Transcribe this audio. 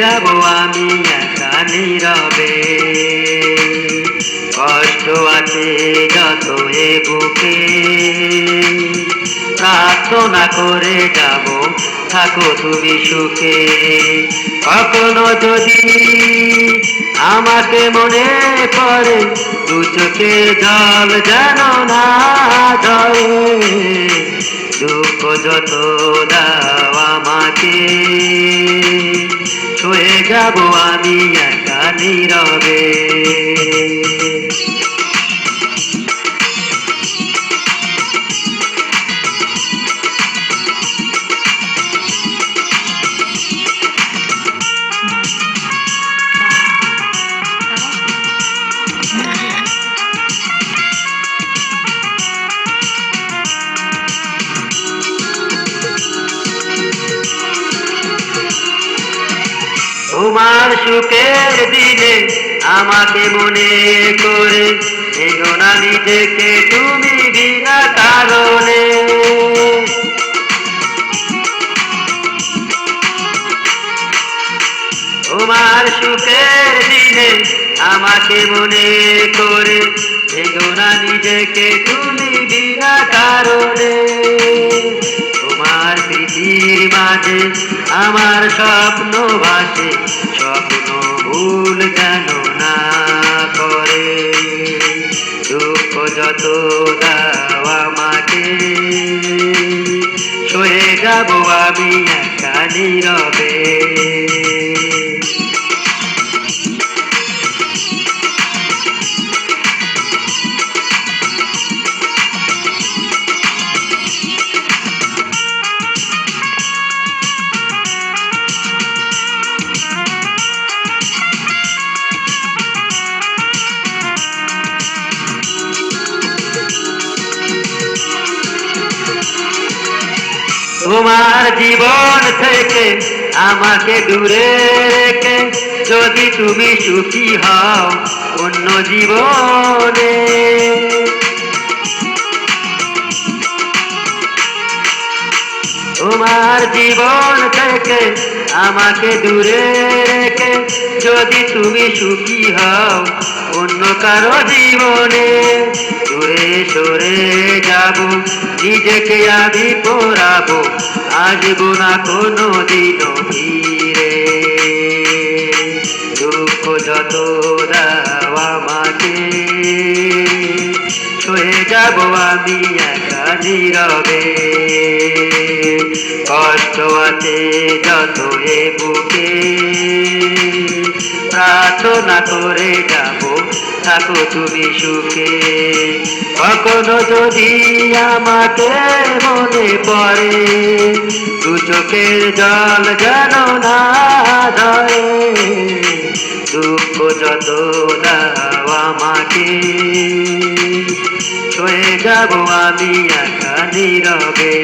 যাব আমি একা নীরবে। কষ্ট আছে যত এ বুকে, প্রার্থনা করে যাব থাকো তুমি সুখে। কখনো যদি আমাকে মনে পড়ে, দু চোখে জল যেন না ঝরে। দুঃখ যত দাও আমাকে, ছুঁয়ে যাব আমি একা নীরবে। তোমার সুখের দিনে আমাকে মনে করে, এগো না নিজেকে তুমি বিনা কারণে। তোমার সুখের দিনে আমাকে মনে করে, এগো না নিজেকে তুমি বিনা কারণে। তোমার স্মৃতির মাঝে আমার স্বপ্ন ভাসে, স্বপ্ন ভুল যেন না করে। দুঃখ যত দাও আমাকে, সয়ে যাব আমি একা নীরবে। তোমার জীবন থেকে আমাকে দূরে রেখে, যদি তুমি সুখী হও অন্য জীবনে। তোমার জীবন থেকে আমাকে দূরে রেখে, যদি তুমি সুখী হও অন্য কারো জীবনে। দূরে সরে যাব, নিজেকে আমি পোড়াবো, আসবো না কোনো দিনও ফিরে। দুঃখ যত দাও আমাকে, ছুঁয়ে যাব আমি একা নীরবে। কষ্ট আছে যত এ বুকে, প্রার্থনা করে যাব থাকো তুমি সুখে। কখনো যদি আমাকে মনে পড়ে, দু চোখের জল যেন না ধরে। দুঃখ যত দাও আমাকে, ছুঁয়ে যাব আমি একা নীরবে।